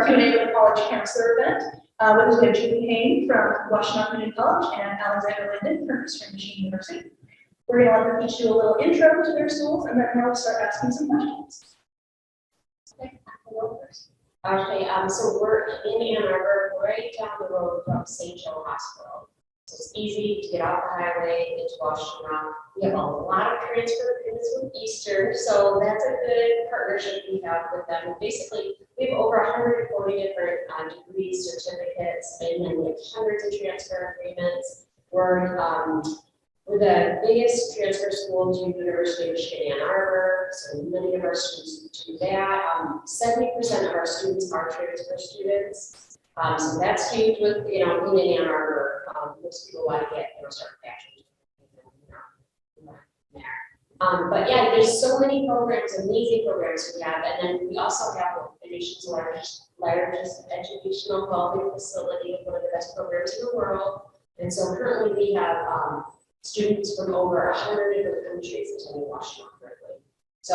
our Q&A with the college counselor event. With us we have Julie Hayne from Washtenaw Community College and Alexander Linden from Eastern Michigan University. We're going to let them each do a little intro to their schools, and then we'll start asking some questions. Okay, so we're in Ann Arbor, right down the road from St. Joe Hospital. So it's easy to get off the highway into Washtenaw. We have a lot of transfer agreements with Eastern, so that's a good partnership we have with them. Basically, we have over 140 different degrees, certificates, and then we have hundreds of transfer agreements. We're the biggest transfer school to University of Michigan Ann Arbor, so many of our students do that. 70% of our students are transfer students, so that's huge with, being in Ann Arbor. Most people want to get, start bachelor's. But yeah, there's so many programs, amazing programs we have, and then we also have the nation's largest educational welding facility, one of the best programs in the world. And so currently we have students from over 100 different countries attending Washtenaw currently. So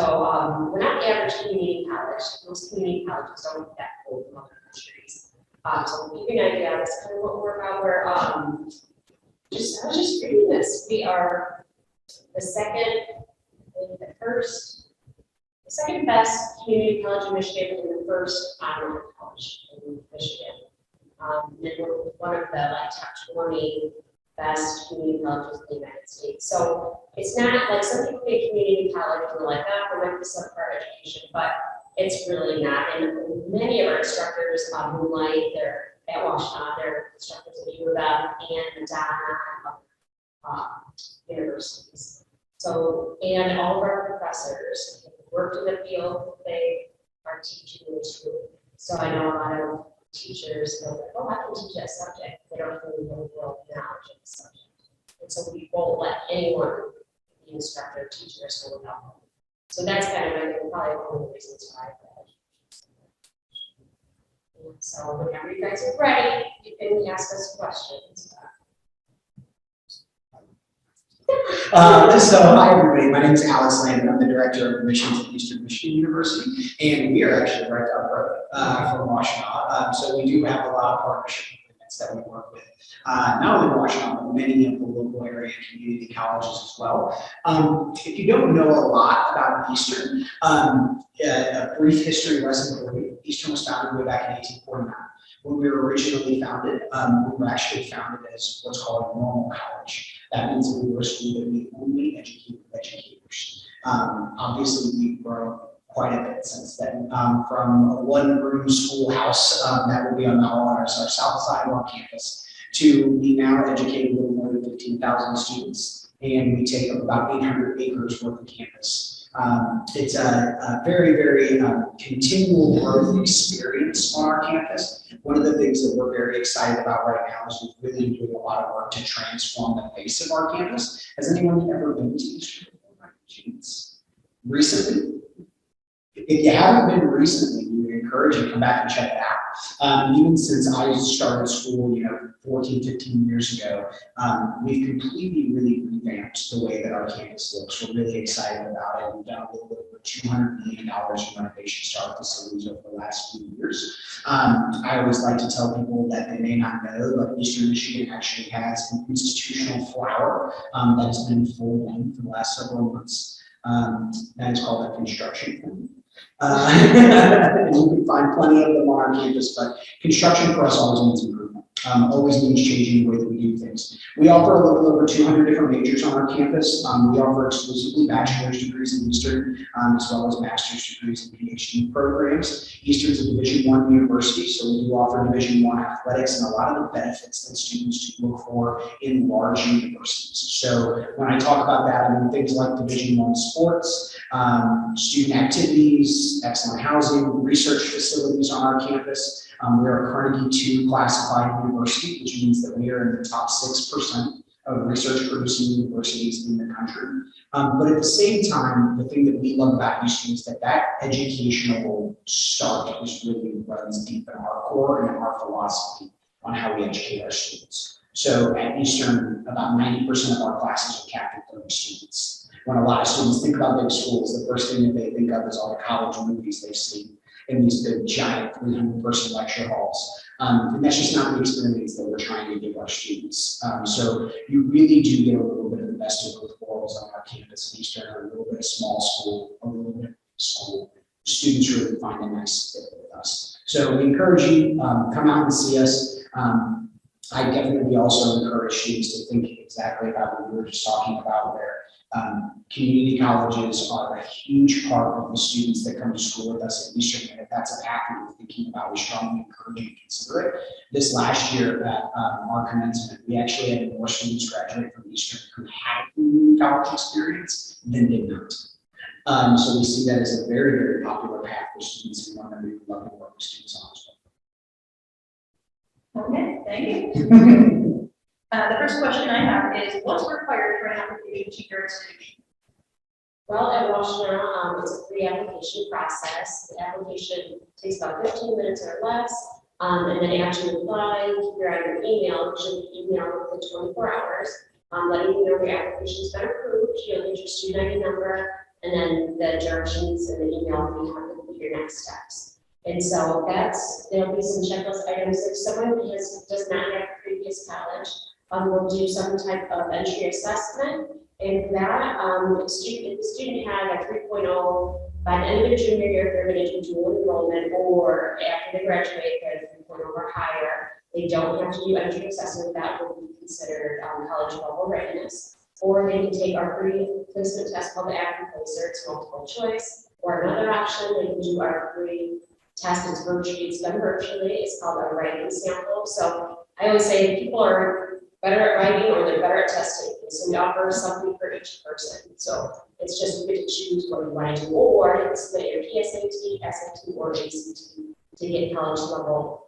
we're not the average community college. Most community colleges don't have that cold from other countries. So to give you an idea, that's kind of what we're about. We're I was just reading this. We are the second best community college in Michigan and the first online college in Michigan. And we're one of the top 20 best community colleges in the United States. So it's not like some people get community college and they're like, we're not for subpar education, but it's really not. And many of our instructors moonlight, they're at Washtenaw, they're instructors at U of M and Madonna universities. So, and all of our professors have worked in the field, they are teaching in school. So I know a lot of teachers know that, I can teach that subject. They don't really know the knowledge of the subject. And so we won't let anyone be an instructor teach their school without them. So that's kind of probably one of the reasons why. So whenever you guys are ready, you can ask us questions. So hi everybody, my name is Alex Landon. I'm the director of admissions at Eastern Michigan University, and we are actually right down the road from Washtenaw. So we do have a lot of partnership agreements that we work with, not only Washtenaw, but many of the local area community colleges as well. If you don't know a lot about Eastern, a brief history lesson for you. Eastern was founded way back in 1849. When we were originally founded, we were actually founded as what's called a normal college. That means we were a school that we only educate educators. Obviously, we've grown quite a bit since then. From a one-room schoolhouse that will be on our south side of our campus to we now educate a little more than 15,000 students, and we take up about 800 acres worth of campus. It's a very, very continual growth experience on our campus. One of the things that we're very excited about right now is we've really been doing a lot of work to transform the face of our campus. Has anyone ever been to Eastern recently? If you haven't been recently, we would encourage you to come back and check it out. Even since I started school, 14, 15 years ago, we've completely really revamped the way that our campus looks. We're really excited about it. We've done a little bit over $200 million in renovations to our facilities over the last few years. I always like to tell people that they may not know, but Eastern Michigan actually has an institutional flower that has been full in for the last several months. That is called a construction film. And you can find plenty of them on our campus, but construction for us always means improvement. Always means changing the way that we do things. We offer a little over 200 different majors on our campus. We offer exclusively bachelor's degrees in Eastern, as well as master's degrees and PhD programs. Eastern is a Division I university, so we do offer Division I athletics and a lot of the benefits that students do look for in large universities. So when I talk about that, I mean things like Division I sports, student activities, excellent housing, research facilities on our campus. We are a Carnegie II classified university, which means that we are in the top 6% of research producing universities in the country. But at the same time, the thing that we love about Eastern is that educational start is really runs deep in our core and in our philosophy on how we educate our students. So at Eastern, about 90% of our classes are capped at 30 students. When a lot of students think about big schools, the first thing that they think of is all the college movies they've seen. in these big giant 300-person lecture halls. And that's just not the experience that we're trying to give our students. So you really do get a little bit of the best of both worlds on our campus at Eastern, a little bit of small school, a little bit of school. Students really find a nice fit with us. So we encourage you, come out and see us. I definitely also encourage students to think exactly about what we were just talking about, where community colleges are a huge part of the students that come to school with us at Eastern. And if that's a path that you're thinking about, we strongly encourage you to consider it. This last year at our commencement, we actually had more students graduate from Eastern who had community college experience than did not. So we see that as a very, very popular path for students who want to move, love to work with students on as well. Okay, thank you. The first question I have is, what's required for an application to your institution? Well, at Washtenaw, it's a pre-application process. The application takes about 15 minutes or less. And then after you apply, you're on your email, usually email within 24 hours, letting you know your application's been approved. You'll get your student ID number, and then the directions in the email will have to be your next steps. And so there'll be some checklist items. If someone does not have previous college, we'll do some type of entry assessment. And for that, if the student had a 3.0 by the end of their junior year, if they're going to do dual enrollment, or after they graduate, they're 3.0 or higher, they don't have to do entry assessment. That will be considered college level readiness. Or they can take our pre-placement test called the Active Placer. It's multiple choice. Or another option, they can do our free test. It's done virtually. It's called a writing sample. So I always say people are better at writing or they're better at testing. So we offer something for each person. So it's just we get to choose what we want to do, or you can submit your PSAT, SAT, or ACT to get college levels.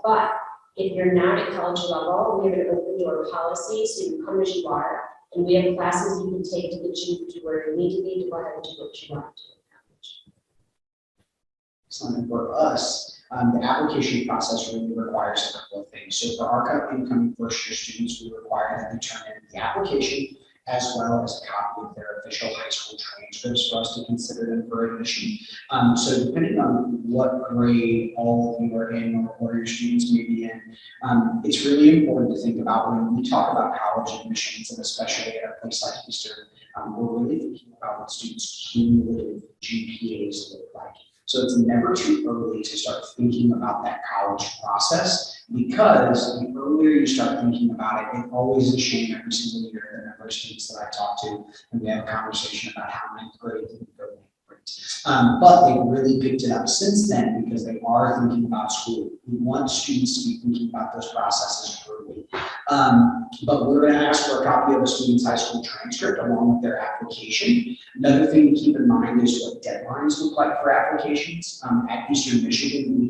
But if you're not at college level, we have an open door policy, so you come as you are, and we have classes you can take to get you to where you need to be to go ahead and do what you want to do in college. Something for us, the application process really requires a couple of things. So for our incoming first year students, we require that they turn in the application as well as a copy of their official high school transcripts for us to consider them for admission. So depending on what grade all of you are in or where your students may be in, it's really important to think about when we talk about college admissions, and especially at a place like Eastern, we're really thinking about what students' cumulative GPAs look like. So it's never too early to start thinking about that college process, because the earlier you start thinking about it, it always is a shame every single year the number of students that I talk to, and we have a conversation about how ninth grade didn't go ninth grade. But they've really picked it up since then because they are thinking about school. We want students to be thinking about those processes early. But we're going to ask for a copy of a student's high school transcript along with their application. Another thing to keep in mind is what deadlines look like for applications. At Eastern Michigan, we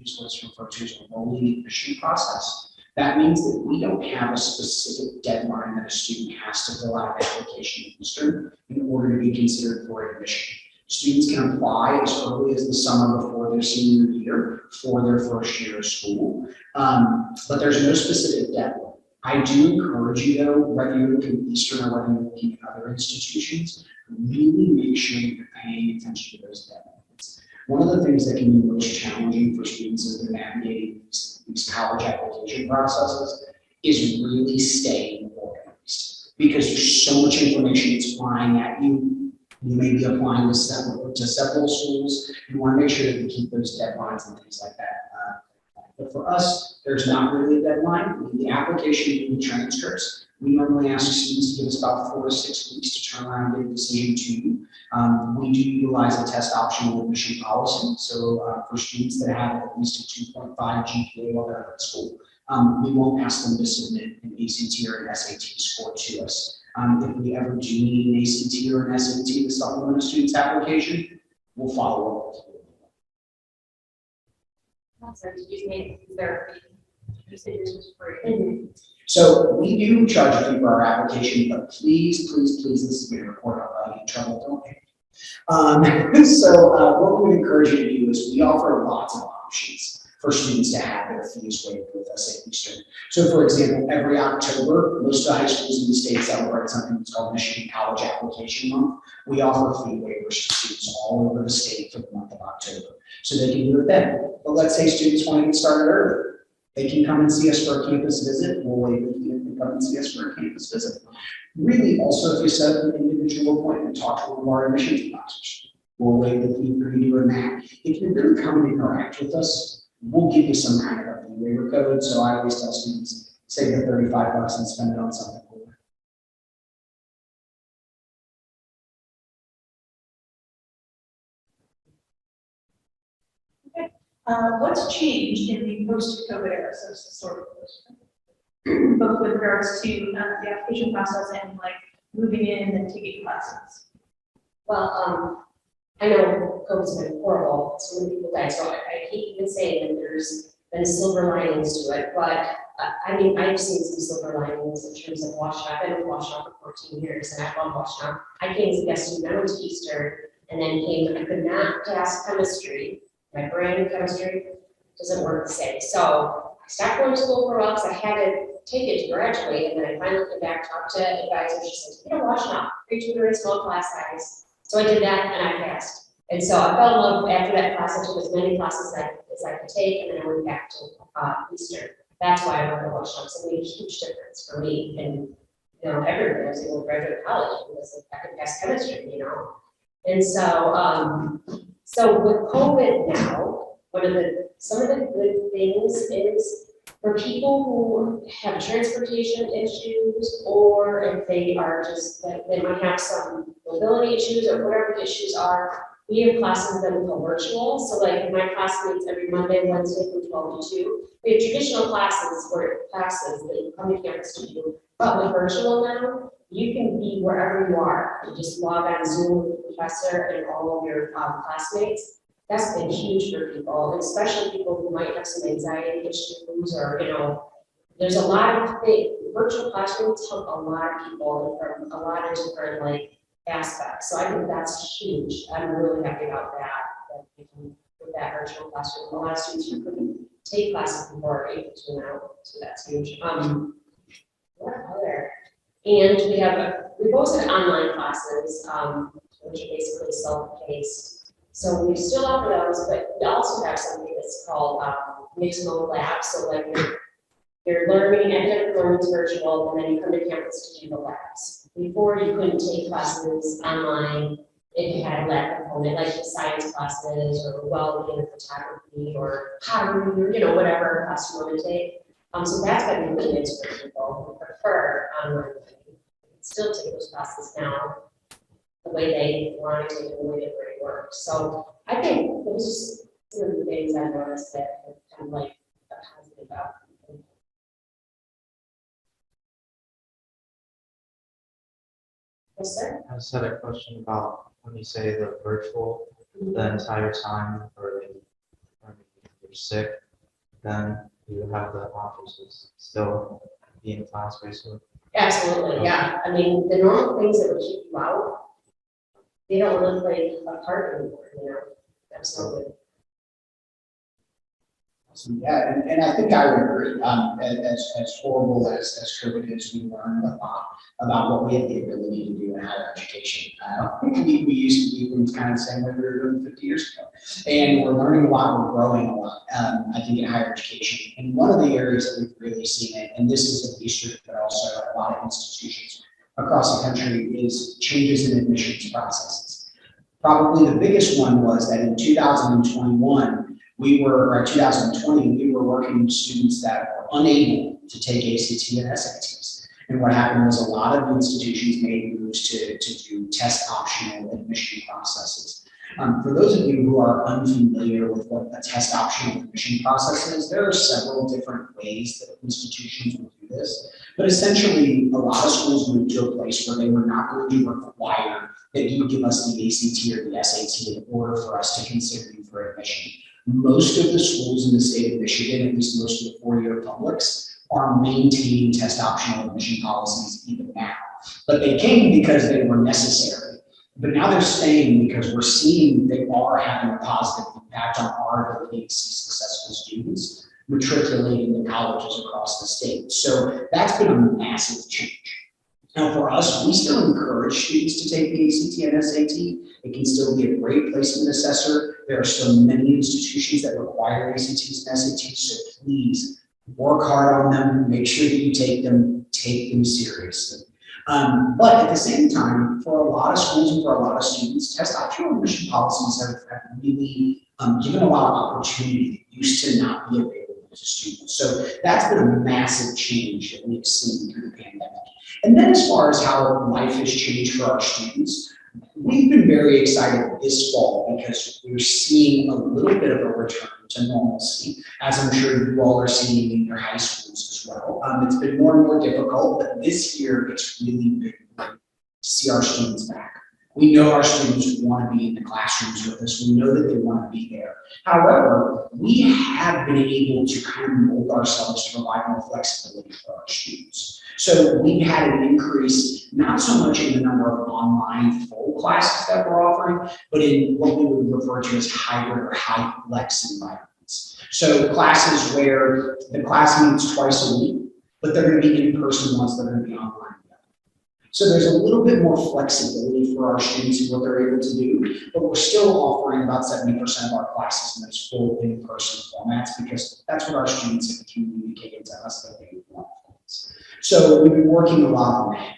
use what's referred to as a rolling admission process. That means that we don't have a specific deadline that a student has to fill out an application at Eastern in order to be considered for admission. Students can apply as early as the summer before their senior year for their first year of school, but there's no specific deadline. I do encourage you, though, whether you're looking at Eastern or whether you're looking at other institutions, really make sure that you're paying attention to those deadlines. One of the things that can be most challenging for students as they're navigating these college application processes is really staying organized, because there's so much information that's flying at you. You may be applying to several schools. You want to make sure that you keep those deadlines and things like that. But for us, there's not really a deadline. The application and the transcripts, we normally ask students to give us about 4 to 6 weeks to turn around and get a decision to you. We do utilize a test optional admission policy. So for students that have at least a 2.5 GPA while they're at school, we won't ask them to submit an ACT or an SAT score to us. If we ever do need an ACT or an SAT to supplement a student's application, we'll follow up. So did you say therapy? You said yours was free. So we do charge a fee for our application, but please, please, please, this is being recorded. I'll get in trouble, don't pay. So what we would encourage you to do is we offer lots of options. for students to have their fees waived with us at Eastern. So for example, every October, most of the high schools in the state celebrate something that's called Michigan College Application Month. We offer fee waivers to students all over the state for the month of October. So they can do it then. But let's say students want to get started early. They can come and see us for a campus visit. We'll waive the fee if they come and see us for a campus visit. Really, also, if you set up an individual appointment, talk to one of our admissions advisors. We'll waive the fee for you doing that. If you really come and interact with us, we'll give you some kind of a fee waiver code. So I always tell students, save the $35 and spend it on something cool. What's changed in the post-COVID era, so this is sort of both with regards to the application process and like moving in and taking classes? Well, I know COVID's been horrible, so many people died, so I hate even saying that there's been silver linings to it, but I mean, I've seen some silver linings in terms of Washtenaw. I've been with Washtenaw for 14 years, and I love Washtenaw. I came as a guest student, I went to Eastern, and then I could not pass chemistry. My brain and chemistry doesn't work the same. So I stopped going to school for a while because I had to take it to graduate, and then I finally came back, talked to advisors, she said, you know, Washtenaw, free tutoring, small class size. So I did that, and I passed. And so I fell in love after that class. I took as many classes as I could take, and then I went back to Eastern. That's why I went to Washtenaw. So it made a huge difference for me, and you know, everybody was able to graduate college because I could pass chemistry, you know. And so, so with COVID now, some of the good things is for people who have transportation issues, or if they are just, they might have some mobility issues or whatever the issues are, we have classes that we call virtual. So like my class meets every Monday, Wednesday from 12 to 2. We have traditional classes that you come to campus to do, but with virtual now, you can be wherever you are. You just log on Zoom with the professor and all of your classmates. That's been huge for people, especially people who might have some anxiety issues, or, you know, there's a lot of things. Virtual classrooms help a lot of people from a lot of different like aspects. So I think that's huge. I'm really happy about that we can with that virtual classroom. A lot of students who couldn't take classes before are able to now, so that's huge. What other? And we've also had online classes, which are basically self-paced. So we still offer those, but we also have something that's called mixed mode labs. So like you're learning, academic learning is virtual, and then you come to campus to do the labs. Before you couldn't take classes online if you had a lab component, like the science classes or welding or photography or pottery or, you know, whatever class you want to take. So that's been really nice for people who prefer online learning. Still take those classes now the way they want to take it, the way they really work. So I think those are some of the things I've noticed that are kind of like a positive outcome. Yes, sir. I just had a question about when you say the virtual, the entire time, or you're sick, then you have the options to still be in class basically. Absolutely, yeah. I mean, the normal things that would keep you out, they don't really play a part anymore, you know. Absolutely. Awesome. Yeah, and I think I would agree. As horrible as COVID is, we learned a lot about what we have the ability to do in higher education. We used to do things kind of the same way we were doing 50 years ago. And we're learning a lot, we're growing a lot, I think, in higher education. And one of the areas that we've really seen it, and this is at Eastern, but also at a lot of institutions across the country, is changes in admissions processes. Probably the biggest one was that in 2021, 2020, we were working with students that were unable to take ACT and SATs. And what happened was a lot of institutions made moves to do test optional admission processes. For those of you who are unfamiliar with what a test optional admission process is, there are several different ways that institutions will do this. But essentially, a lot of schools moved to a place where they were not going to require that you give us the ACT or the SAT in order for us to consider you for admission. Most of the schools in the state of Michigan, at least most of the four-year publics, are maintaining test optional admission policies even now. But they came because they were necessary. But now they're staying because we're seeing they are having a positive impact on our ability to see successful students matriculating to colleges across the state. So that's been a massive change. Now for us, we still encourage students to take the ACT and SAT. It can still be a great placement assessor. There are still many institutions that require ACTs and SATs, so please work hard on them, make sure that you take them seriously. But at the same time, for a lot of schools and for a lot of students, test optional admission policies have really given a lot of opportunity that used to not be available to students. So that's been a massive change that we've seen through the pandemic. And then as far as how life has changed for our students, we've been very excited this fall because we're seeing a little bit of a return to normalcy, as I'm sure you all are seeing in your high schools as well. It's been more and more difficult, but this year it's really been great to see our students back. We know our students want to be in the classrooms with us. We know that they want to be there. However, we have been able to kind of mold ourselves to provide more flexibility for our students. So we had an increase, not so much in the number of online full classes that we're offering, but in what we would refer to as hybrid or high flex environments. So classes where the class meets twice a week, but they're going to be in person once, they're going to be online. So there's a little bit more flexibility for our students in what they're able to do, but we're still offering about 70% of our classes in those full in-person formats because that's what our students have communicated to us that they want. So we've been working a lot on that.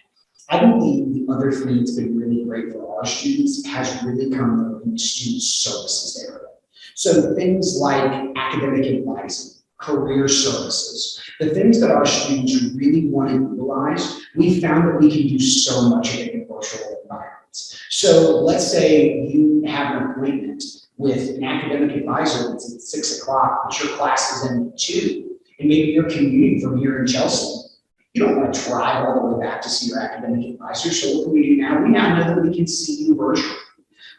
I believe the other thing that's been really great for our students has really come in the student services area. So things like academic advising, career services, the things that our students really want to utilize, we found that we can do so much of it in virtual environments. So let's say you have an appointment with an academic advisor that's at 6 o'clock, but your class is in 2, and maybe you're commuting from here in Chelsea. You don't want to drive all the way back to see your academic advisor. So what can we do now? We now know that we can see you virtually.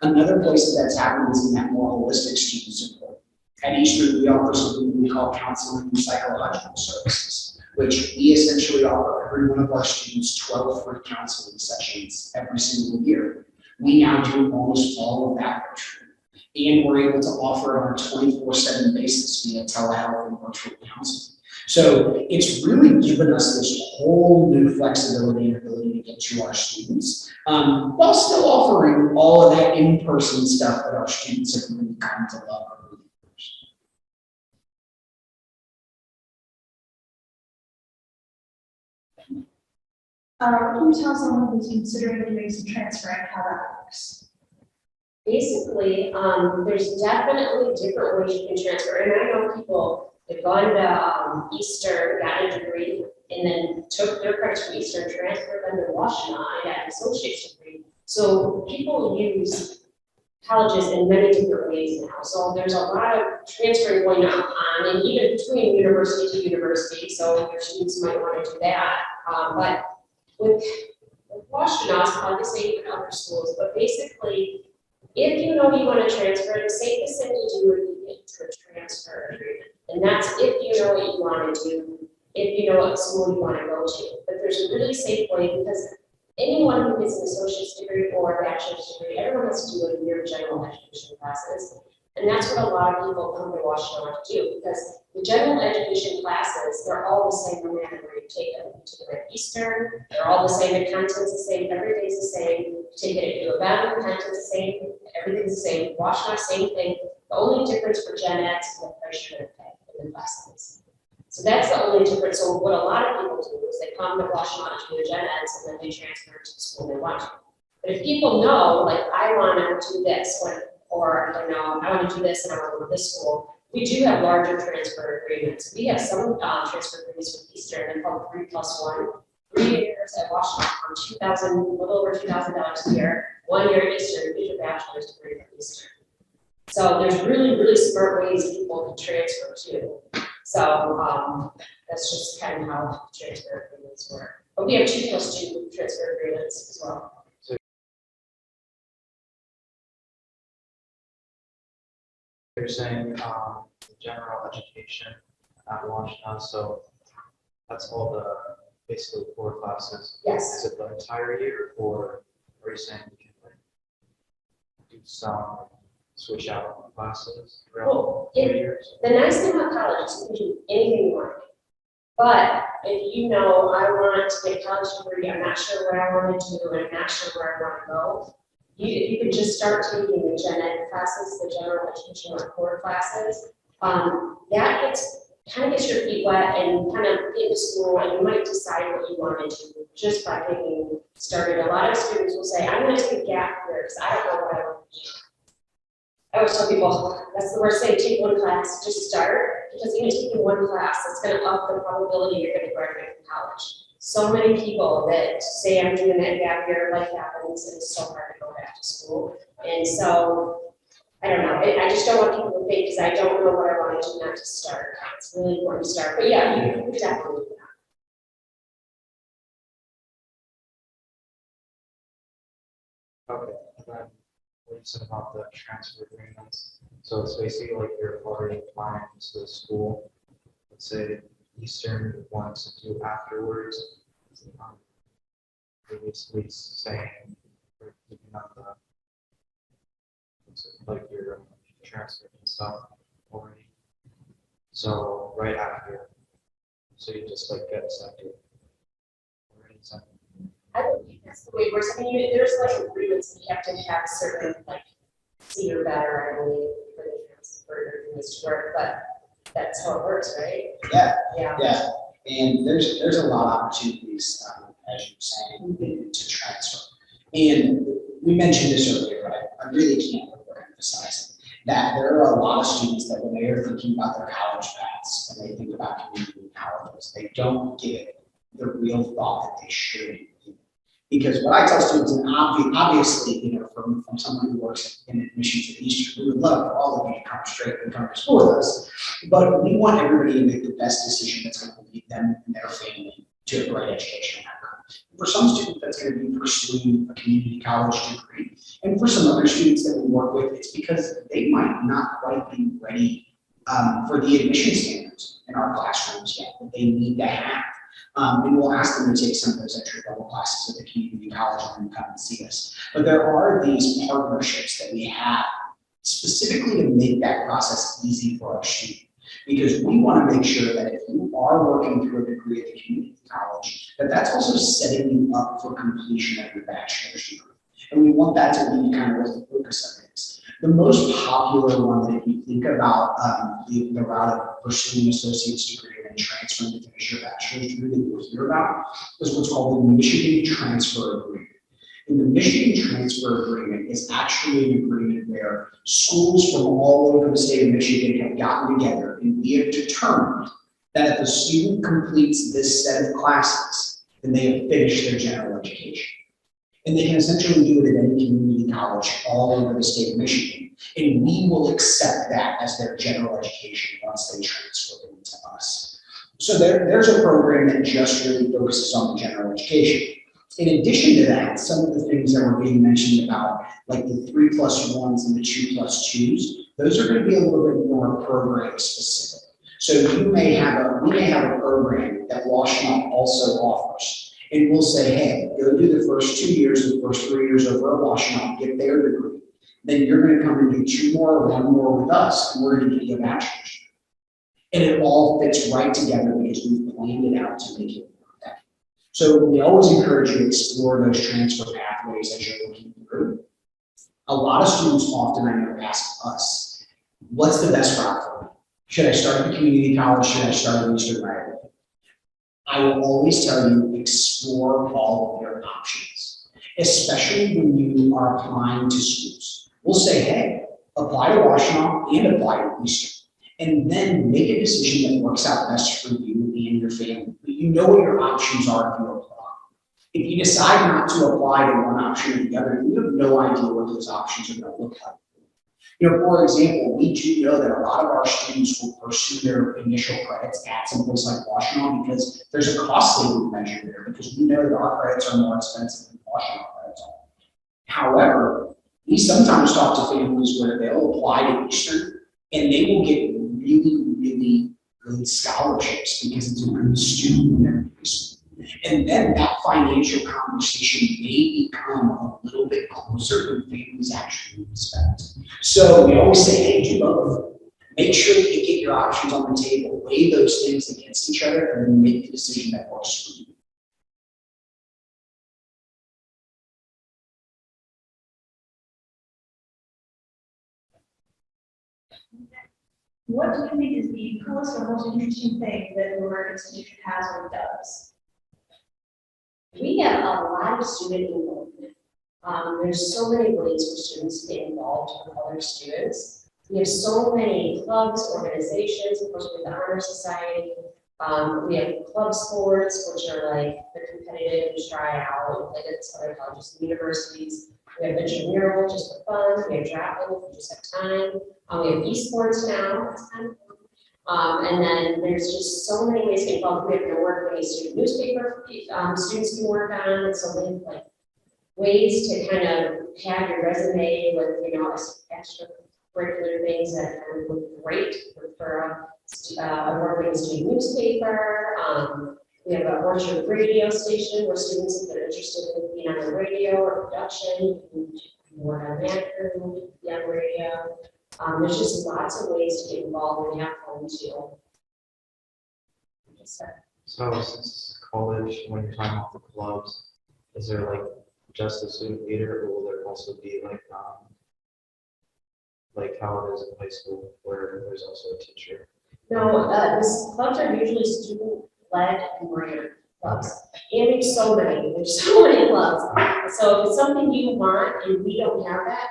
Another place that's happening is in that more holistic student support. At Eastern, we offer something we call counseling and psychological services, which we essentially offer every one of our students 12 free counseling sessions every single year. We now do almost all of that virtually. And we're able to offer it on a 24/7 basis via telehealth and virtual counseling. So it's really given us this whole new flexibility and ability to get to our students, while still offering all of that in-person stuff that our students have really come to love. Can you tell someone who's considering doing some transferring how that works? Basically, there's definitely different ways you can transfer, and I know people have gone to Eastern, got a degree, and then took their credits from Eastern, transferred them to Washtenaw, and got an associate's degree. So people use colleges in many different ways now. So there's a lot of transferring going on, and even between university to university. So your students might want to do that, but with Washtenaw, it's probably the same in other schools, but basically, if you know you want to transfer, the safest thing to do would be to transfer agreement. And that's if you know what you want to do, if you know what school you want to go to. But there's a really safe way because anyone who gets an associate's degree or a bachelor's degree, everyone has to do a year of general education classes. And that's what a lot of people come to Washtenaw to do because the general education classes, they're all the same no matter where you take them. You take them at Eastern, they're all the same, the content's the same, everything's the same. You take it at U of M, the content's the same, everything's the same. Washtenaw, same thing. The only difference for Gen Eds is the freshman pay in the classes. So that's the only difference. So what a lot of people do is they come to Washtenaw to do their Gen Eds and then they transfer to the school they want to. But if people know, like, I want to do this, or I know I want to do this and I want to go to this school, we do have larger transfer agreements. We have some transfer agreements with Eastern, they're called 3+1. 3 years at Washtenaw for a little over $2,000 a year. 1 year at Eastern, get your bachelor's degree from Eastern. So there's really, really smart ways people can transfer too. So that's just kind of how transfer agreements work. But we have 2+2 transfer agreements as well. You're saying general education at Washtenaw, so that's all the basically 4 classes. Yes. Is it the entire year, or are you saying you can like some switch out classes Well, throughout 4 years? The nice thing about college is you can do anything you want. But if you know, I want to get a college degree, I'm not sure what I want to do, and I'm not sure where I want to go, you can just start taking the gen ed classes, the general education or core classes. That kind of gets your feet wet and kind of get into school, and you might decide what you want to do just by getting started. A lot of students will say, I'm going to take a gap year because I don't know what I want to do. I always tell people, that's the worst thing, take one class, just start, because even taking one class, it's gonna up the probability you're gonna graduate from college. So many people that say I'm doing that gap year, life happens, and it's so hard to go back to school. And so, I don't know, I just don't want people to think, because I don't know what I want to do, not to start. It's really important to start, but yeah, you can definitely do that. Okay, and then what you said about the transfer agreements. So it's basically like you're already applying to the school. Let's say Eastern wants to do afterwards. You're basically saying you're keeping up the like your transfer and stuff already. So right after, so you just like get accepted. Already accepted. I don't think that's the way it works. I mean, there's like agreements that you have to have certain, like, see or better, I believe, for the transfer agreements to work, but that's how it works, right? Yeah. Yeah. Yeah, and there's a lot of opportunities, as you were saying, to transfer. And we mentioned this earlier, but I really can't overemphasize it, that there are a lot of students that when they are thinking about their college paths and they think about community colleges, they don't give it the real thought that they should. Because what I tell students, and obviously, you know, from someone who works in admissions at Eastern, we would love for all of you to come straight and come to school with us. But we want everybody to make the best decision that's going to lead them and their family to a great education outcome. For some students, that's going to be pursuing a community college degree. And for some other students that we work with, it's because they might not quite be ready for the admission standards in our classrooms yet that they need to have. And we'll ask them to take some of those entry level classes at the community college and then come and see us. But there are these partnerships that we have specifically to make that process easy for our students. Because we want to make sure that if you are working through a degree at the community college, that that's also setting you up for completion of your bachelor's degree. And we want that to be kind of what the focus of it is. The most popular one that if you think about the route of pursuing an associate's degree and transferring to finish your bachelor's degree that you'll hear about is what's called the Michigan Transfer Agreement. And the Michigan Transfer Agreement is actually an agreement where schools from all over the state of Michigan have gotten together and we have determined that if a student completes this set of classes, then they have finished their general education. And they can essentially do it at any community college all over the state of Michigan. And we will accept that as their general education once they transfer into us. So there's a program that just really focuses on the general education. In addition to that, some of the things that were being mentioned about, like the 3+1s and the 2+2s, those are going to be a little bit more program specific. So we may have a program that Washtenaw also offers. And we'll say, hey, go do the first 2 years, the first 3 years over at Washtenaw, get their degree. Then you're going to come and do 2 more or 1 more with us, and we're going to get you a bachelor's. And it all fits right together because we've planned it out to make it work. So we always encourage you to explore those transfer pathways as you're looking through. A lot of students often, I know, ask us, what's the best route for me? Should I start at the community college? Should I start at Eastern right away? I will always tell you, explore all of your options, especially when you are applying to schools. We'll say, hey, apply to Washtenaw and apply to Eastern. And then make a decision that works out best for you and your family. You know what your options are if you apply. If you decide not to apply to one option or the other, you have no idea what those options are going to look like. You know, for example, we do know that a lot of our students will pursue their initial credits at someplace like Washtenaw because there's a cost saving measure there because we know that our credits are more expensive than Washtenaw credits are. However, we sometimes talk to families where they'll apply to Eastern and they will get really good scholarships because it's a good student in their school. And then that financial conversation may become a little bit closer than families actually expect. So we always say, hey, do both. Make sure that you get your options on the table, weigh those things against each other, and then make the decision that works for you. What do you think is the coolest or most interesting thing that your institution has or does? We have a lot of student involvement. There's so many ways for students to get involved with other students. We have so many clubs, organizations, of course, with the Honor Society. We have club sports, which are like the competitive tryout, like at other colleges and universities. We have intramural, just for fun. We have drop-in, if we just have time. We have esports now, that's kind of fun. And then there's just so many ways to get involved. We have an award-winning student newspaper, students can work on, and so we have like ways to kind of have your resume with, you know, extra curricular things that kind of look great for a working student newspaper. We have an Orchard radio station where students, if they're interested in being on the radio or production, you can work on that crew, be on the radio. There's just lots of ways to get involved and have fun too. So since college, when you're talking about the clubs, is there like just a student leader, or will there also be like how it is in high school where there's also a teacher? No, these clubs are usually student-led and ran clubs. And there's so many clubs. So if it's something you want and we don't have that,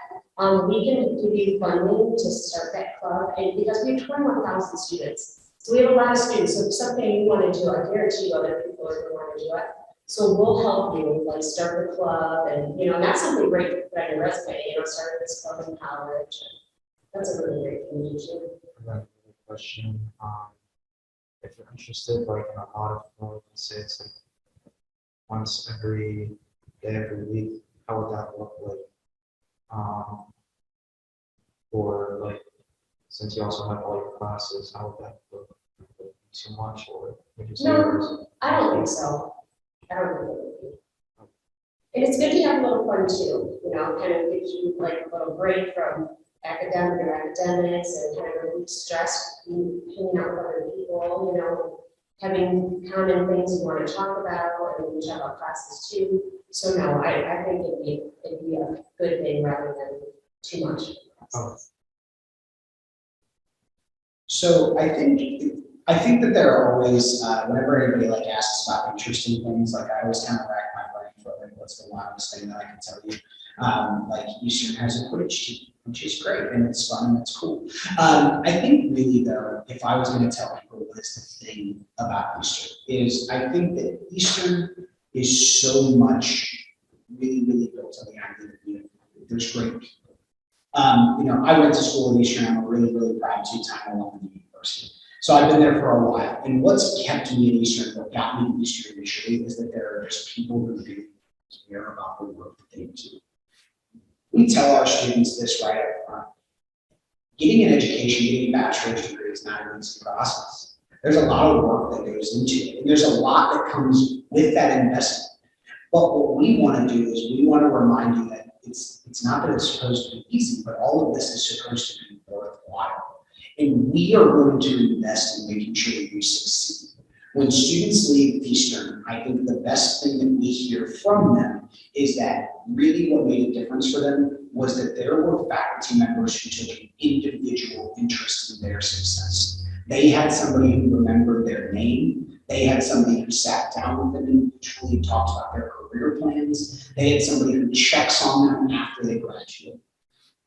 we can give you funding to start that club. And because we have 21,000 students, so we have a lot of students. So if it's something you want to do, I guarantee you other people are going to want to do it. So we'll help you, like start the club, and you know, that's something great to put on your resume. You know, started this club in college. That's a really great thing to do. Another question, if you're interested, like in a lot of clubs, let's say it's like once every day, every week, how would that look like? Or like, since you also have all your classes, how would that look? Would it be too much, or would you say? No, I don't think so. I don't think it would be. And it's good to have a little fun too, you know, kind of gives you like a little break from academics and kind of relieve stress, hanging out with other people, you know, having common things you want to talk about, and we talk about classes too. So no, I think it'd be a good thing rather than too much. Oh. So I think that there are always, whenever anybody like asks about interesting things, like I always kind of rack my brain for like what's the wildest thing that I can tell you. Like Eastern has a Quidditch team, which is great and it's fun and it's cool. I think really though, if I was going to tell people what is the thing about Eastern, is I think that Eastern is so much really built on the idea that, you know, there's great people. You know, I went to school at Eastern. I'm really proud to time along with the university. So I've been there for a while. And what's kept me at Eastern, what got me to Eastern initially, is that there are just people who really care about the work that they do. We tell our students this right up front. Getting an education, getting a bachelor's degree is not an easy process. There's a lot of work that goes into it. And there's a lot that comes with that investment. But what we want to do is we want to remind you that it's not that it's supposed to be easy, but all of this is supposed to be worthwhile. And we are going to invest in making sure that you succeed. When students leave Eastern, I think the best thing that we hear from them is that really what made a difference for them was that there were faculty members who took an individual interest in their success. They had somebody who remembered their name. They had somebody who sat down with them individually and talked about their career plans. They had somebody who checks on them after they graduate.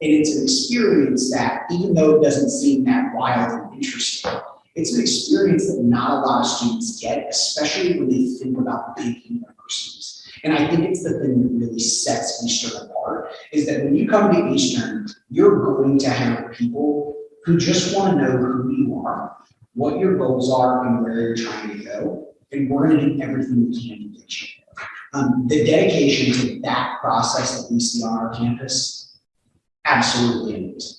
And it's an experience that, even though it doesn't seem that wild and interesting, it's an experience that not a lot of students get, especially when they think about big universities. And I think it's the thing that really sets Eastern apart, is that when you come to Eastern, you're going to have people who just want to know who you are, what your goals are, and where you're trying to go. And we're going to do everything we can to get you there. The dedication to that process that we see on our campus, absolutely amazing.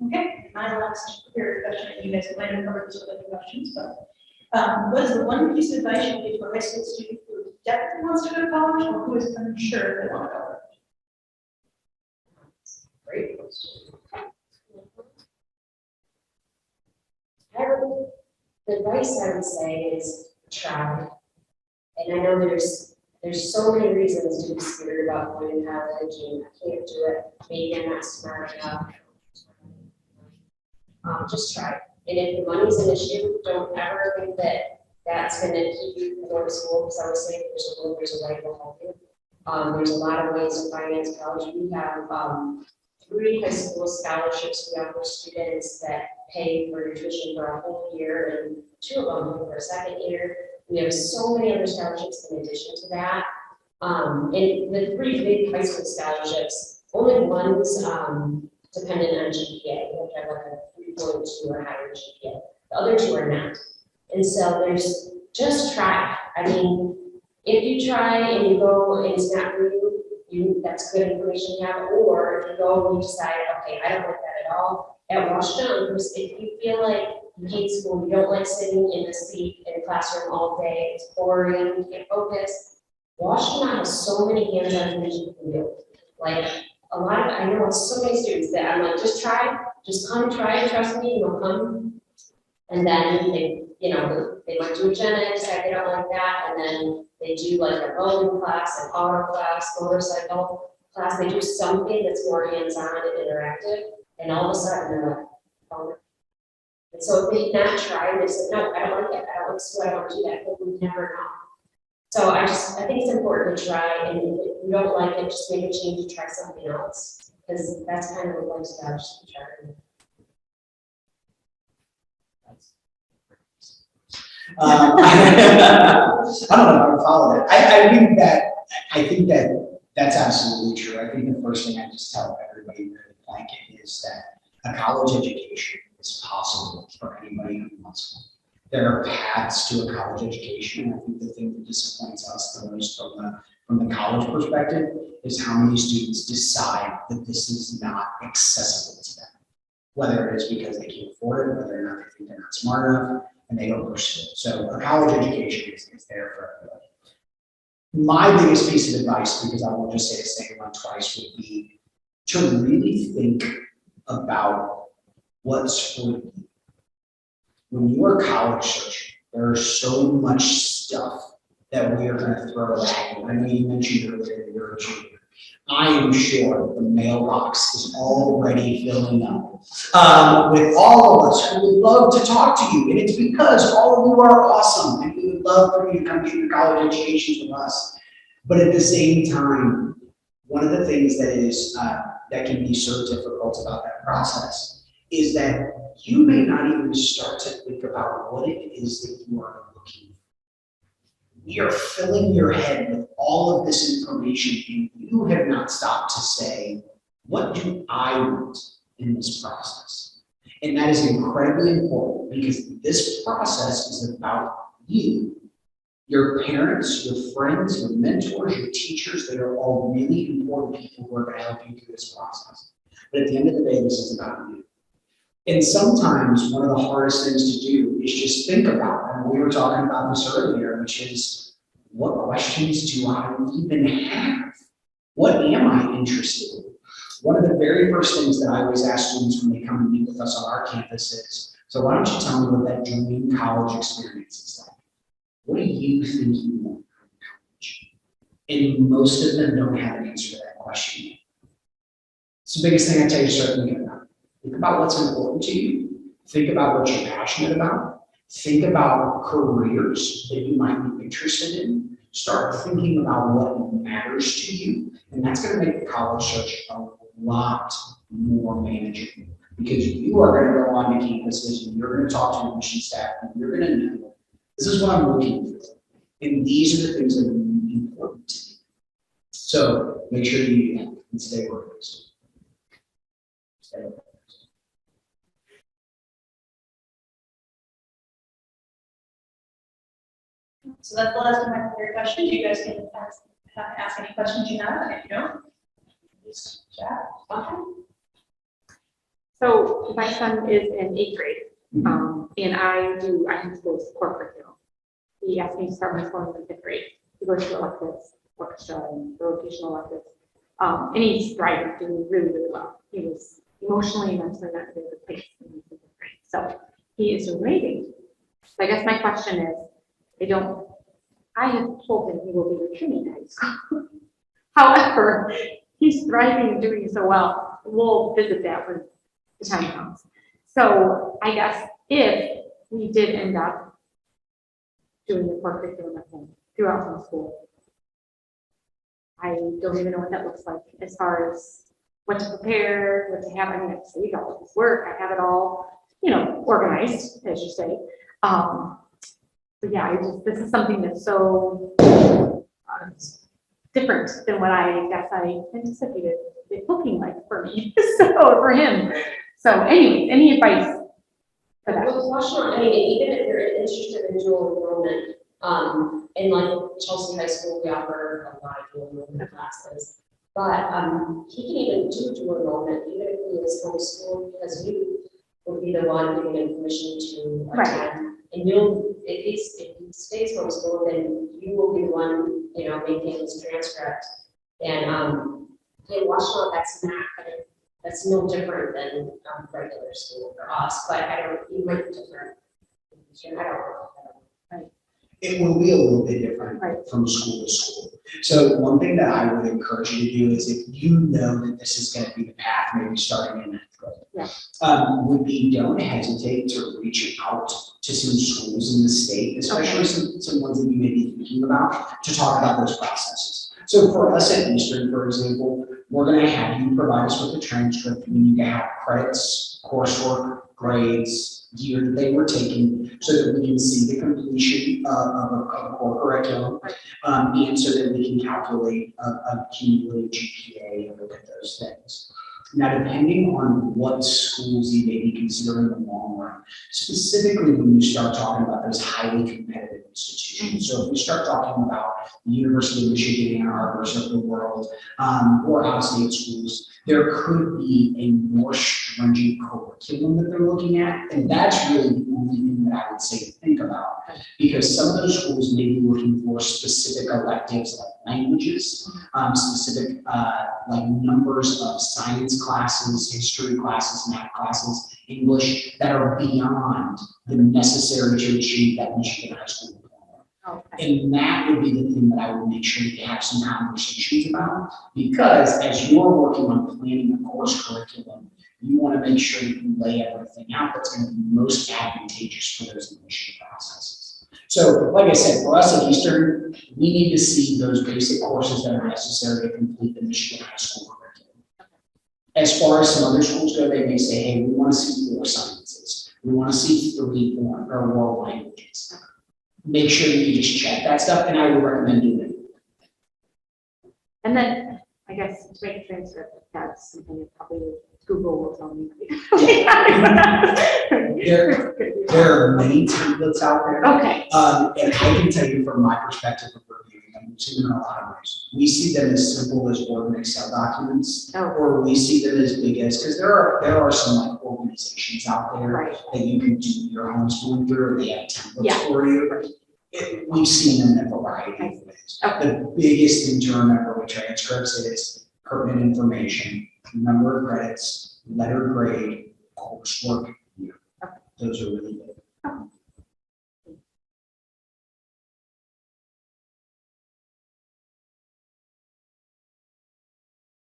Okay, my last prepared question, and you guys might have covered this with other questions, but what is the one piece of advice you would give to a high school student who definitely wants to go to college or who is unsure they want to go? Great question. The advice I would say is try. And I know there's so many reasons to be scared about going to college and I can't do it, maybe I'm not smart enough. Just try. And if the money's an issue, don't ever think that that's gonna keep you from going to school, because I would say there's a way to help you. There's a lot of ways to finance college. We have 3 high school scholarships we offer students that pay for your tuition for a whole year, and 2 of them for a second year. We have so many other scholarships in addition to that. And the 3 big high school scholarships, only one's dependent on GPA. You have to have like a 3.2 or higher GPA. The other 2 are not. And so there's, just try. I mean, if you try and you go and it's not for you, that's good information you have. Or if you go and you decide, okay, I don't like that at all. At Washtenaw, if you feel like you hate school, you don't like sitting in the seat in a classroom all day, it's boring, you can't focus. Washtenaw has so many hands-on things you can do. Like a lot of, I know so many students that I'm like, just try, just come try, trust me, you'll come. And then they, you know, they might do eugenics, they don't like that, and then they do like a bowling class, an auto class, motorcycle class, they do something that's more hands-on and interactive, and all of a sudden they're like, oh. And so if they not try, they say, no, I don't like that, I don't like school, I don't do that, but we never know. So I think it's important to try, and if you don't like it, just make a change and try something else, because that's kind of a lifestyle, just to try. I don't know how to follow that. I think that that's absolutely true. I think the first thing I just tell everybody really blanket is that a college education is possible for anybody who wants one. There are paths to a college education, and I think the thing that disappoints us the most from the college perspective is how many students decide that this is not accessible to them. Whether it is because they can't afford it, whether or not they think they're not smart enough, and they don't pursue it. So a college education is there for everybody. My biggest piece of advice, because I won't just say the same one twice, would be to really think about what's for you. When you are college searching, there's so much stuff that we are going to throw at you. I know you mentioned earlier that you're a junior. I am sure the mailbox is already filling up with all of us who would love to talk to you. And it's because all of you are awesome and we would love for you to come get your college educations with us. But at the same time, one of the things that is that can be so difficult about that process is that you may not even start to think about what it is that you are looking for. We are filling your head with all of this information, and you have not stopped to say, what do I want in this process? And that is incredibly important because this process is about you. Your parents, your friends, your mentors, your teachers, they are all really important people who are going to help you through this process. But at the end of the day, this is about you. And sometimes one of the hardest things to do is just think about, and we were talking about this earlier, which is, what questions do I even have? What am I interested in? One of the very first things that I always ask students when they come and meet with us on our campus is, so why don't you tell me what that dream college experience is like? What do you think you want from college? And most of them don't have an answer to that question yet. It's the biggest thing I tell you to start thinking about. Think about what's important to you. Think about what you're passionate about. Think about careers that you might be interested in. Start thinking about what matters to you. And that's going to make the college search a lot more manageable because you are going to go on to campuses and you're going to talk to admission staff and you're going to know, this is what I'm looking for. And these are the things that are important to me. So make sure you do that and stay organized. Stay organized. So that's the last of my prepared questions. You guys can ask any questions you have, and if you don't, just chat. Okay. So my son is in 8th grade, and I have to go to core curriculum. He asked me to start my son in 5th grade. He goes to electives, orchestra, and rotational electives. And he's thriving, doing really, really well. He was emotionally and mentally not in a good place in 5th grade. So he is raving. So I guess my question is, I have told him he will be returning to high school. However, he's thriving and doing so well. We'll visit that when the time comes. So I guess if we did end up doing the core curriculum at home throughout home school, I don't even know what that looks like as far as what to prepare, what to have. I mean, I saved all of this work. I have it all, organized, as you say. But yeah, this is something that's so different than what I guess I anticipated it looking like for me. So for him. So anyways, any advice for that? With Washtenaw, I mean, even if you're interested in dual enrollment, in like Chelsea High School, we offer a lot of dual enrollment classes. But he can even do dual enrollment, even if he is homeschooled, because you will be the one giving him permission to attend. And if he stays homeschooled, then you will be the one, maintaining his transcript. And in Washtenaw, that's no different than regular school for us, but you might be different. I don't know. It will be a little bit different from school to school. So one thing that I would encourage you to do is if you know that this is going to be the path, maybe starting in 9th grade, would be don't hesitate to reach out to some schools in the state, especially some ones that you may be thinking about, to talk about those processes. So for us at Eastern, for example, we're going to have you provide us with a transcript. We need to have credits, coursework, grades, year that they were taking, so that we can see the completion of a core curriculum, and so that we can calculate a cumulative GPA and look at those things. Now, depending on what schools you may be considering in the long run, specifically when you start talking about those highly competitive institutions. So if we start talking about the University of Michigan, Ann Arbor of the world, or out-of-state schools, there could be a more stringent curriculum that they're looking at, and that's really the only thing that I would say to think about, because some of those schools may be looking for specific electives like languages, specific like numbers of science classes, history classes, math classes, English, that are beyond the necessary to achieve that Michigan high school diploma. And that would be the thing that I would make sure you have some conversations about, because as you're working on planning a course curriculum, you want to make sure that you lay everything out that's going to be most advantageous for those admission processes. So, like I said, for us at Eastern, we need to see those basic courses that are necessary to complete the Michigan high school curriculum. As far as some other schools go, they may say, hey, we want to see 4 sciences. We want to see 3 world languages. Make sure that you just check that stuff, and I would recommend doing it. And then, I guess, to make a transcript, that's something that probably Google will tell me. There are many templates out there. Okay. And I can tell you from my perspective of reviewing them, we've seen them in a lot of ways. We see them as simple as Word and Excel documents, or we see them as big as, because there are some like organizations out there that you can do your homeschooling through, or they have templates for you. We've seen them in a variety of ways. The biggest thing to remember with transcripts is pertinent information, number of credits, letter grade, coursework year. Those are really big.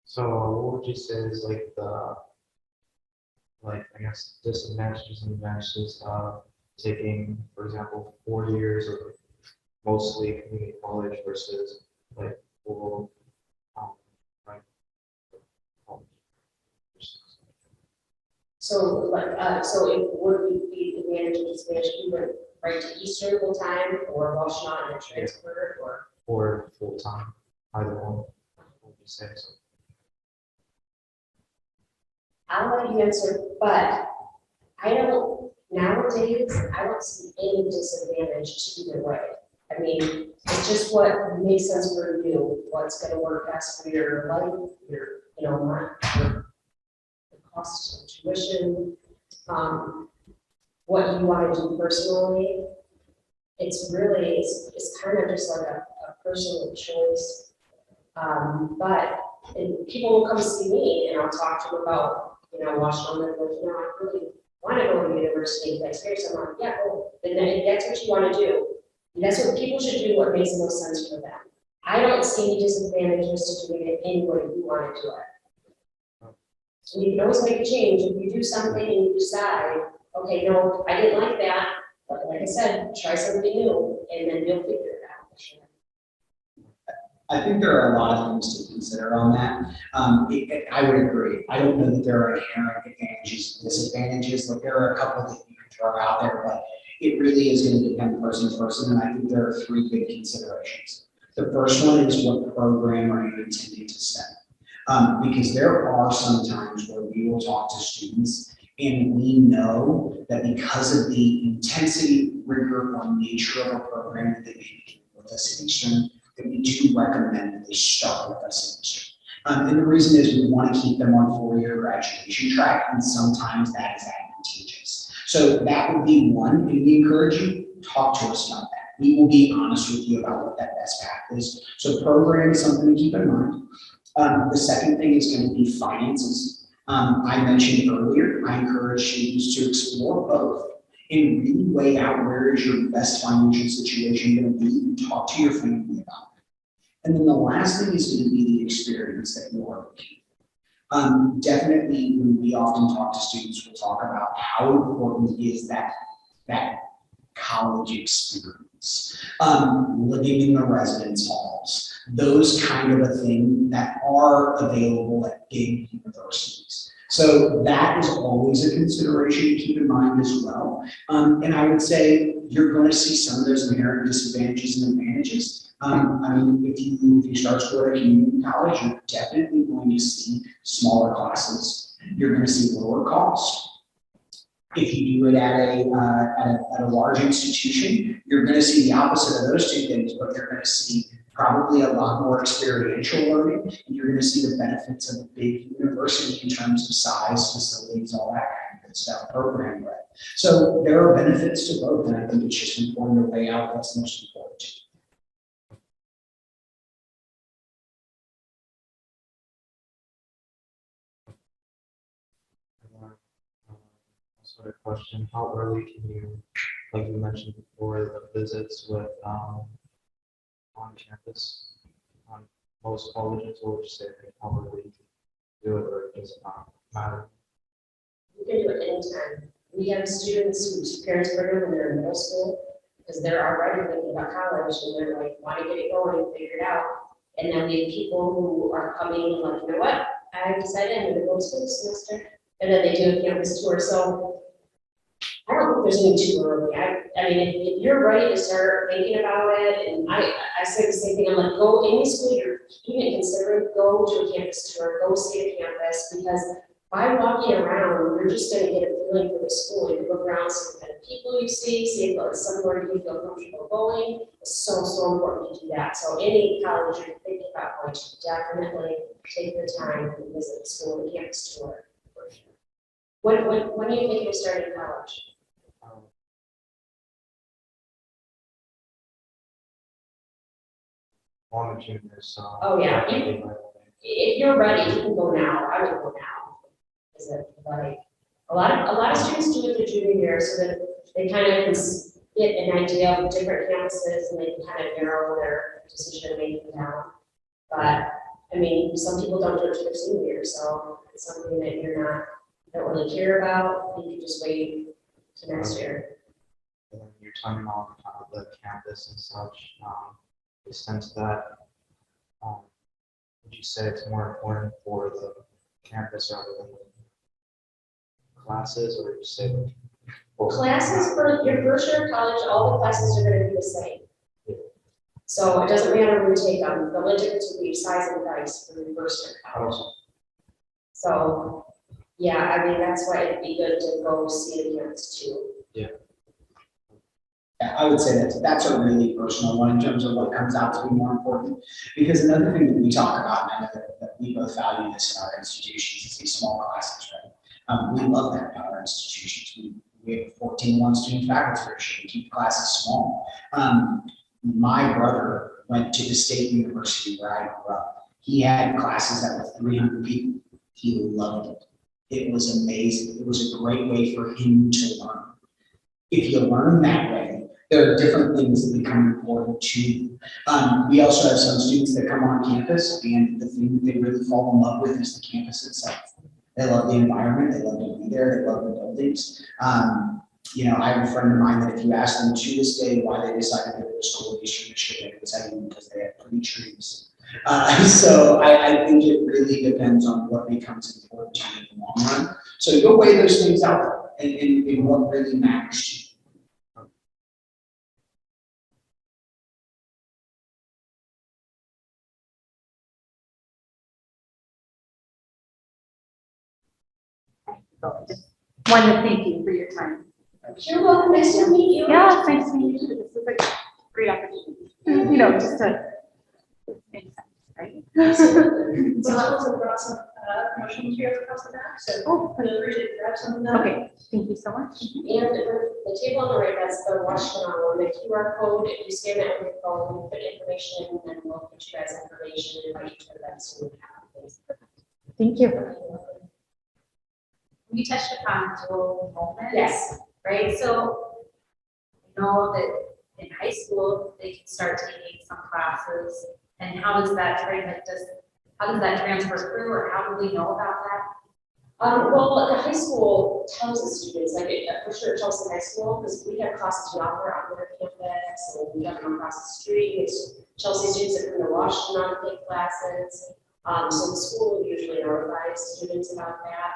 So what would you say is like I guess disadvantages and advantages of taking, for example, 4 years of mostly community college versus like full college? So so it would be the advantage of disadvantage, you went right to Eastern full time or Washtenaw and transfer or full time, either one. What would you say? So, I'll let you answer, but nowadays, I don't see any disadvantage to either way. I mean, it's just what makes sense for you, what's gonna work best for your life, your cost of tuition, what you want to do personally. It's really, it's kind of just like a personal choice. And people will come see me and I'll talk to them about, Washtenaw, and they're like, I really want to go to university, that's serious. I'm like, yeah, oh, then that's what you want to do. And that's what people should do, what makes the most sense for them. I don't see any disadvantages to doing it any way you want to do it. So you can always make a change. If you do something and you decide, okay, no, I didn't like that, but like I said, try something new, and then you'll figure it out for sure. I think there are a lot of things to consider on that. I would agree. I don't know that there are inherent advantages and disadvantages. Like there are a couple that you can throw out there, but it really is going to depend person to person. And I think there are three big considerations. The first one is what program are you intending to study? Because there are some times where we will talk to students and we know that because of the intensity, rigor, or nature of a program that they may be with us in Eastern, that we do recommend that they start with us in Eastern. And the reason is we want to keep them on four-year graduation track, and sometimes that is advantageous. So that would be one, and we encourage you, talk to us about that. We will be honest with you about what that best path is. So program is something to keep in mind. The second thing is going to be finances. I mentioned earlier, I encourage students to explore both and really weigh out where is your best financial situation going to be and talk to your family about it. And then the last thing is going to be the experience that you are looking. Definitely, when we often talk to students, we'll talk about how important is that college experience, living in the residence halls, those kind of a thing that are available at big universities. So that is always a consideration to keep in mind as well. And I would say you're going to see some of those inherent disadvantages and advantages. I mean, if you start school at a community college, you're definitely going to see smaller classes. You're going to see lower cost. If you do it at a large institution, you're going to see the opposite of those two things, but you're going to see probably a lot more experiential learning, and you're going to see the benefits of a big university in terms of size, facilities, all that kind of good stuff, program breadth. So there are benefits to both, and I think it's just important to weigh out what's most important to you. Also a question, how early can you, like you mentioned before, the visits with on campus? On most colleges, will just say how early you do it, or does it not matter? You can do it anytime. We have students whose parents bring them when they're in middle school, because they're already thinking about college, and they're like, want to get it going, figure it out. And then we have people who are coming like, you know what, I decided I'm going to go to school this semester. And then they do a campus tour. So I don't think there's any too early. I mean, if you're ready to start thinking about it, and I say the same thing, I'm like, go any school you're even considering, go to a campus tour, go see the campus, because by walking around, you're just going to get a feeling for the school. You can look around, see what kind of people you see if it's somewhere you feel comfortable going. It's so important to do that. So any college you're thinking about going to, definitely take the time and visit the school, the campus tour. When are you thinking of starting college? Long junior, so. Oh, yeah. If you're ready, you can go now. I would go now. Is it like a lot of students do it their junior year, so that they kind of can get an idea of different campuses and they can kind of narrow their decision making down. But I mean, some people don't do it to their senior year, so it's something that don't really care about. You can just wait to next year. And then you're talking about the campus and such. Extend to that, would you say it's more important for the campus rather than the classes, or would you say Classes for your first year of college, all the classes are going to be the same. So it doesn't matter where you take them. The only difference will be size and price for your first year of college. So yeah, I mean, that's why it'd be good to go see the campus too. Yeah. I would say that's a really personal one in terms of what comes out to be more important. Because another thing that we talk about, and I know that we both value this in our institutions, is these small classes, right? We love that about our institutions. We have 14-1 student faculty ratio. We keep classes small. My brother went to the state university where I grew up. He had classes that were 300 people. He loved it. It was amazing. It was a great way for him to learn. If you learn that way, there are different things that become important to you. We also have some students that come on campus, and the thing that they really fall in love with is the campus itself. They love the environment, they love to be there, they love the buildings. You know, I have a friend of mine that if you ask them to this day why they decided to go to school in Eastern Michigan, they would tell you because they have pretty trees. So I think it really depends on what becomes important to you in the long run. So you'll weigh those things out and what really matters to you. So just wanted to thank you for your time. You're welcome, nice to meet you. Yeah, it's nice to meet you too. This is a great opportunity, you know, just to make sense, right? So I also brought some promotional materials across the back, so Oh, feel free to grab some of that. okay, thank you so much. And the table on the right, that's the Washtenaw one, the QR code, if you scan that with your phone, put information in, and then we'll put you guys information and invite you to events when we have things. Thank you. We touched upon dual enrollment. Yes. Right, so we know that in high school, they can start taking some classes, and how does that how does that transfer through, or how do we know about that? Well, the high school tells the students, like, for sure it tells the high school, because we have classes we offer on their campus, and we have them across the street. It's Chelsea students that come to Washtenaw to take classes. So the school usually notifies students about that.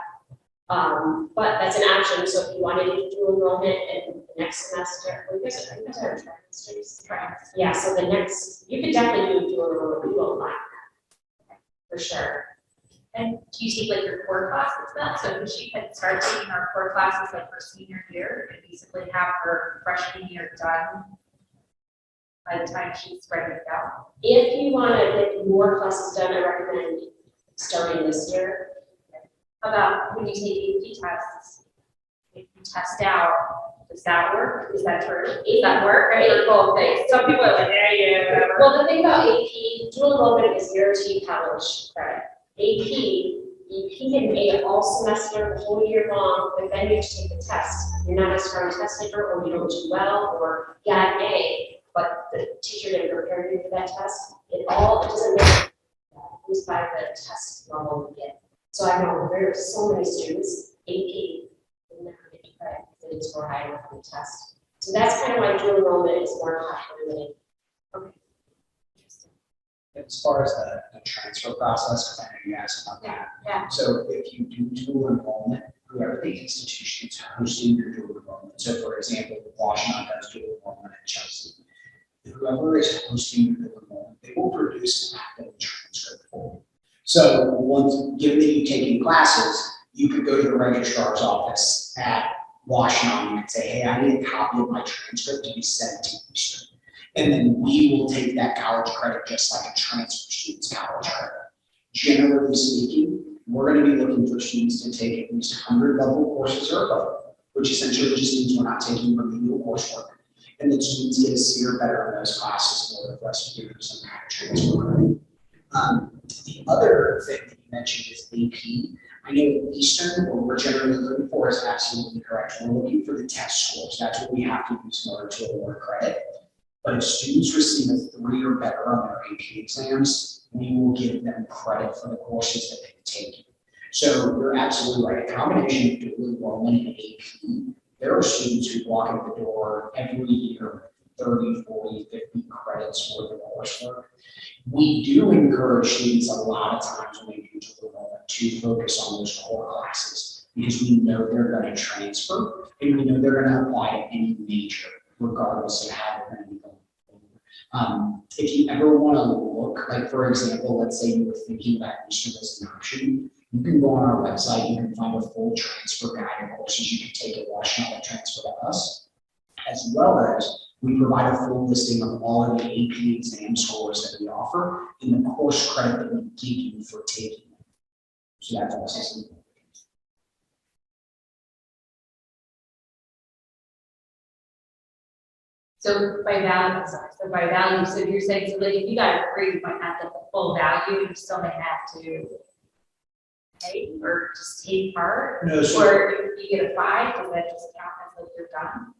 But that's an option, so if you wanted to do enrollment in the next semester, well, you guys are trimesters. Yeah, so you could definitely do enrollment, we will allow that, for sure. And do you take like your core classes then? So if she could start taking our core classes like her senior year, and basically have her freshman year done by the time she's ready to go. If you want to get more classes done, I recommend starting this year. How about when you take AP tests? If you test out, does that work? Is that true? Does that work? I heard both things. Some people are like, yeah, whatever. Well, the thing about AP, dual enrollment is guaranteed college credit. AP, you can make it all semester, the whole year long, but then you have to take the test. You're not a strong test taker, or you don't do well, or you got an A, but the teacher didn't prepare you for that test. It doesn't matter who's by the test level you get. So I know there are so many students, AP, will never get credit if they didn't score high enough on the test. So that's kind of why dual enrollment is more popular than As far as the transfer process, because I know you asked about that. Yeah. So if you do dual enrollment, whoever the institution is hosting your dual enrollment, so for example, Washtenaw does dual enrollment at Chelsea. Whoever is hosting your dual enrollment, they will produce an academic transcript for you. So given that you've taken classes, you could go to the registrar's office at Washtenaw and you could say, hey, I need a copy of my transcript to be sent to Eastern. And then we will take that college credit just like a transfer student's college credit. Generally speaking, we're going to be looking for students to take at least 100 level courses or above, which essentially just means we're not taking remedial coursework. And the students get a C or better in those classes in order for us to give them some kind of transfer credit. The other thing that you mentioned is AP. I know at Eastern, what we're generally looking for is absolutely correct. We're looking for the test scores. That's what we have to use in order to award credit. But if students receive a 3 or better on their AP exams, we will give them credit for the courses that they've taken. So you're absolutely right. A combination of dual enrollment and AP, there are students who walk in the door every year 30, 40, 50 credits worth of coursework. We do encourage students a lot of times when they do dual enrollment to focus on those core classes because we know they're going to transfer and we know they're going to apply to any major, regardless of how they're going to be going. If you ever want to look, like for example, let's say you were thinking about Eastern as an option, you can go on our website, you can find a full transfer guide of courses you can take at Washtenaw that transfer to us, as well as we provide a full listing of all of the AP exam scores that we offer and the course credit that we give you for taking them. So that's also something. So by value, so you're saying, so like if you got a free, you might not get the full value, you still may have to pay or just take part? No, so, Or if you get a 5, does that just count as like you're done?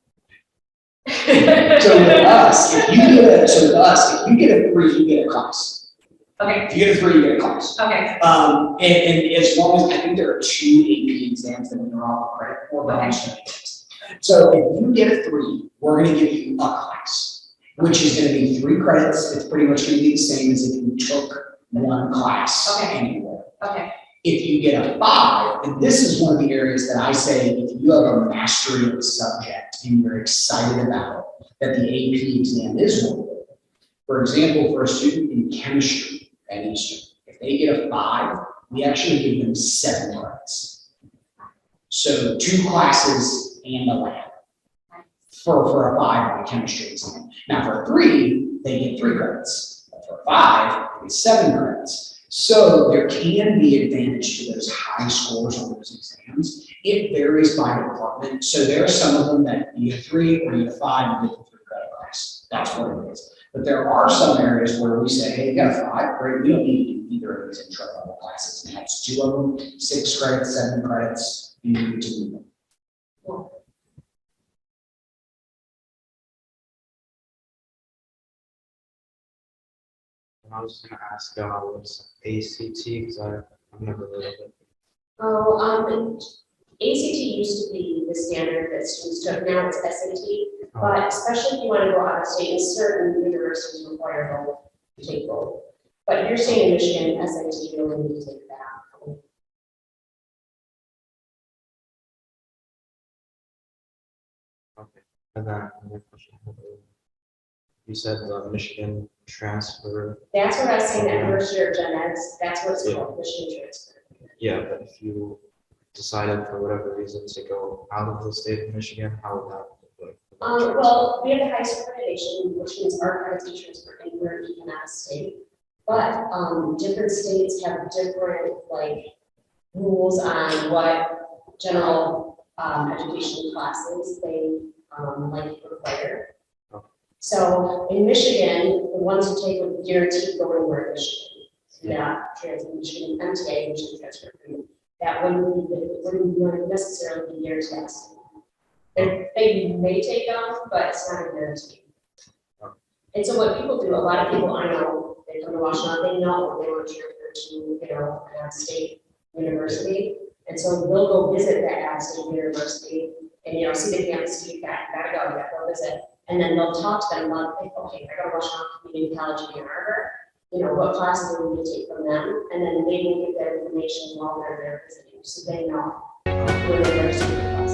so with us, if you get a 3, you get a class. Okay, If you get a 3, you get a class. okay, And as long as, I think there are 2 AP exams that we are all credit for, but I'm just gonna guess. So if you get a 3, we're gonna give you a class, which is gonna be 3 credits. It's pretty much gonna be the same as if you took one class Okay. anywhere. okay, If you get a 5, and this is one of the areas that I say, if you have a mastery of the subject and you're excited about that the AP exam is worth it. For example, for a student in chemistry at Eastern, if they get a 5, we actually give them 7 credits. So 2 classes and a lab for a 5 on a chemistry exam. Now for a 3, they get 3 credits. But for a 5, they get 7 credits. So there can be advantage to those high scores on those exams. It varies by department. So there are some of them that you get a 3 or you get a 5, you get the 3 credit class. That's what it is. But there are some areas where we say, hey, you got a 5, great, we don't need to do either of these intro level classes. And that's 2 of them, 6 credits, 7 credits, and you get to do them. And I was gonna ask, what's ACT, because I've never heard of it. And ACT used to be the standard that students took, now it's SAT, but especially if you want to go out of state, and certain universities require both to take both. But if you're staying in Michigan, SAT, you only need to take that. Okay, and then another question. You said the Michigan transfer, That's what I was saying, that first year of gen eds, that's what it's called, Michigan transfer. yeah, but if you decided for whatever reason to go out of the state of Michigan, how would that look like? Well, we have the highest accreditation, which means our accreditation transfer anywhere even out of state. But different states have different like rules on what general education classes they like require. So in Michigan, the ones who take would guaranteed go anywhere in Michigan. So yeah, Michigan MTA, Michigan transfer agreement. That wouldn't necessarily be guaranteed. They may take them, but it's not a guarantee. And so what people do, a lot of people I know, they come to Washtenaw, they know they want to transfer to, an out-of-state university. And so they'll go visit that out-of-state university and, see the campus, you gotta go visit. And then they'll talk to them about, okay, I got to Washtenaw Community College in Ann Arbor, what classes are we going to take from them? And then they will get that information while they're there visiting, so they know where they're going to